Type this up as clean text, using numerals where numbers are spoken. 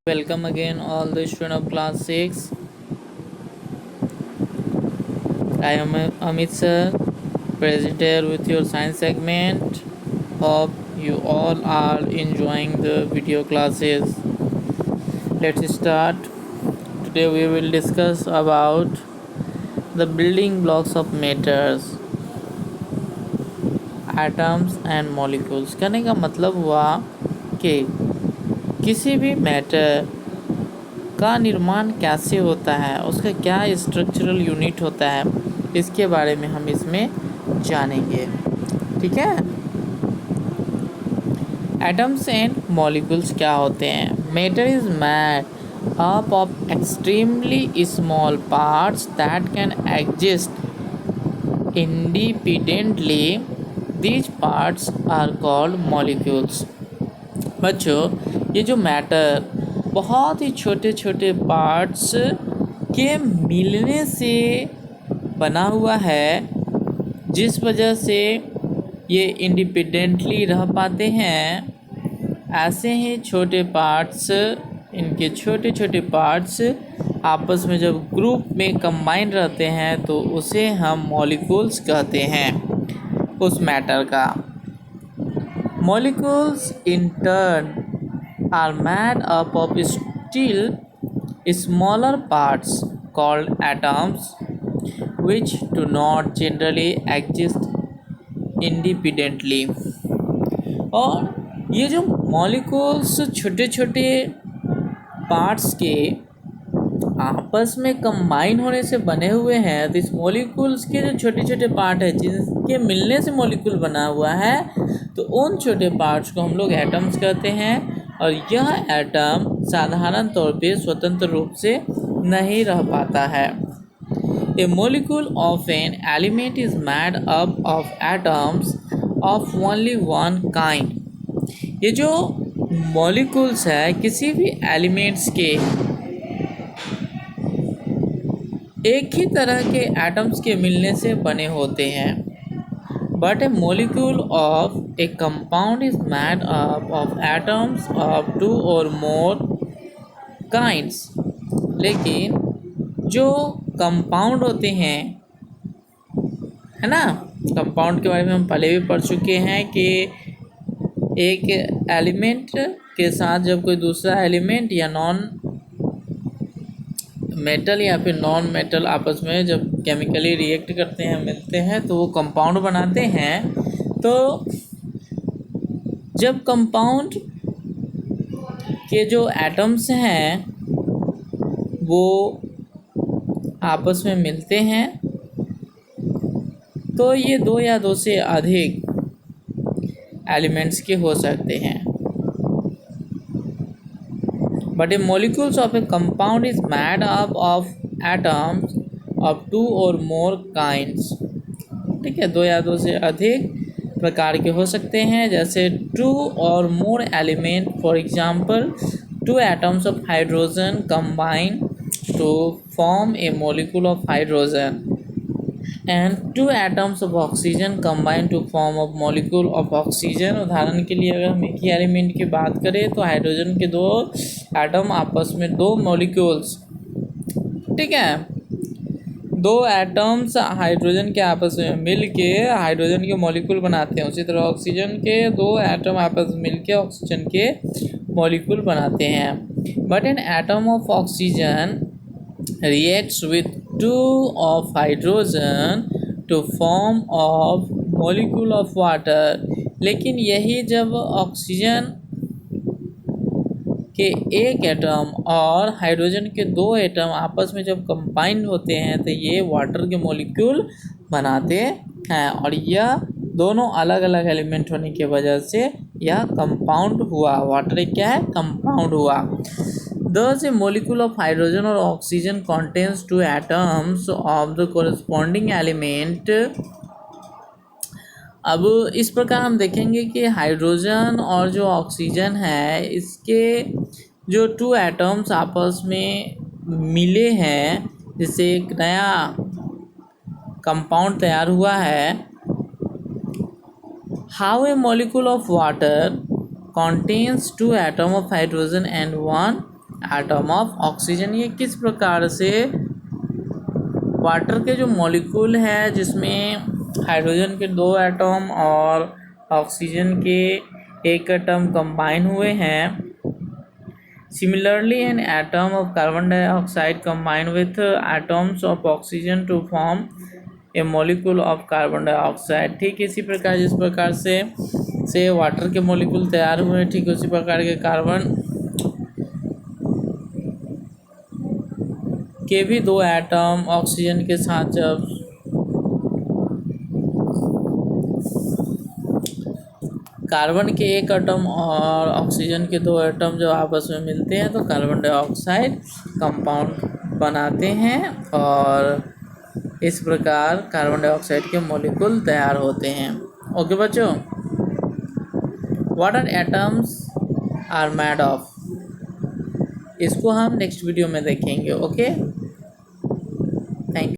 Welcome again all the students of class 6. I am Amit sir, present here with your science segment. Hope you all are enjoying the video classes. Let's start. Today we will discuss about the building blocks of matters, atoms and molecules. कहने का मतलब हुआ कि किसी भी matter का निर्माण कैसे होता है, उसका क्या स्ट्रक्चरल यूनिट होता है, इसके बारे में हम इसमें जानेंगे। ठीक है। एटम्स एंड मॉलिक्यूल्स क्या होते हैं? Matter is made up of extremely small parts that can exist independently. These parts are called molecules. बच्चों, ये जो मैटर बहुत ही छोटे छोटे पार्ट्स के मिलने से बना हुआ है, जिस वजह से ये इंडिपेंडेंटली रह पाते हैं, ऐसे ही छोटे पार्ट्स, इनके छोटे छोटे पार्ट्स आपस में जब ग्रुप में कंबाइन रहते हैं तो उसे हम मॉलिक्यूल्स कहते हैं, उस मैटर का। Molecules in turn are made up of still smaller parts called atoms, which do not generally exist independently। और ये जो मॉलिक्यूल्स छोटे छोटे पार्ट्स के आपस में कंबाइन होने से बने हुए हैं, तो इस मॉलिक्यूल्स के जो छोटे छोटे पार्ट है जिनके मिलने से मॉलिक्यूल बना हुआ है, तो उन छोटे पार्ट्स को हम लोग एटम्स कहते हैं। और यह एटम साधारण तौर पे स्वतंत्र रूप से नहीं रह पाता है। A molecule of an element is made up of atoms of only one kind. ये जो मॉलिक्यूल्स है किसी भी एलिमेंट्स के एक ही तरह के एटम्स के मिलने से बने होते हैं। But a molecule of a compound is made up of atoms of two or more kinds। लेकिन जो कंपाउंड होते हैं, है ना, कंपाउंड के बारे में हम पहले भी पढ़ चुके हैं कि एक एलिमेंट के साथ जब कोई दूसरा एलिमेंट या नॉन मेटल या फिर नॉन मेटल आपस में जब केमिकली रिएक्ट करते हैं, मिलते हैं, तो वो कंपाउंड बनाते हैं। तो जब कंपाउंड के जो एटम्स हैं वो आपस में मिलते हैं, तो ये दो या दो से अधिक एलिमेंट्स के हो सकते हैं। But a molecules of a compound is made up of atoms of two or more kinds। ठीक है, दो या दो से अधिक प्रकार के हो सकते हैं, जैसे टू और more element, for example two atoms of hydrogen combine to form a molecule of hydrogen, and two atoms of oxygen combine to form of molecule of oxygen. उदाहरण के लिए अगर हम एक ही एलिमेंट की बात करें तो हाइड्रोजन के दो एटम आपस में दो मॉलिक्यूल्स, ठीक है, दो एटम्स हाइड्रोजन के आपस में मिल के हाइड्रोजन के मॉलिक्यूल बनाते हैं। उसी तरह ऑक्सीजन के दो एटम आपस में मिल के ऑक्सीजन के मॉलिक्यूल बनाते हैं। But an atom of oxygen reacts with two of hydrogen to form of molecule of water। लेकिन यही जब ऑक्सीजन के एक एटम और हाइड्रोजन के दो एटम आपस में जब कंबाइन होते हैं तो ये वाटर के मॉलिक्यूल बनाते हैं, और यह दोनों अलग अलग एलिमेंट होने की वजह से यह कंपाउंड हुआ। वाटर क्या है? कंपाउंड हुआ। Thus, a molecule of hydrogen or oxygen contains two atoms of the corresponding element। अब इस प्रकार हम देखेंगे कि हाइड्रोजन और जो ऑक्सीजन है, इसके जो टू एटम्स आपस में मिले हैं, जिससे एक नया कंपाउंड तैयार हुआ है। How a molecule of water contains two atoms of hydrogen and one atom of oxygen. ये किस प्रकार से वाटर के जो मॉलिक्यूल है जिसमें हाइड्रोजन के 2 एटम और ऑक्सीजन के 1 एटम कंबाइन हुए हैं। Similarly, an atom of carbon dioxide combine with atoms of oxygen to form a molecule of carbon dioxide। ठीक इसी प्रकार जिस प्रकार से वाटर के मॉलिक्यूल तैयार हुए, ठीक उसी प्रकार के कार्बन के भी 2 एटम ऑक्सीजन के साथ जब कार्बन के 1 एटम और ऑक्सीजन के 2 एटम जब आपस में मिलते हैं तो कार्बन डाइऑक्साइड कंपाउंड बनाते हैं और इस प्रकार कार्बन डाइऑक्साइड के मॉलिक्यूल तैयार होते हैं। ओके बच्चों, what are atoms are made of, इसको हम नेक्स्ट वीडियो में देखेंगे। Okay, thank you.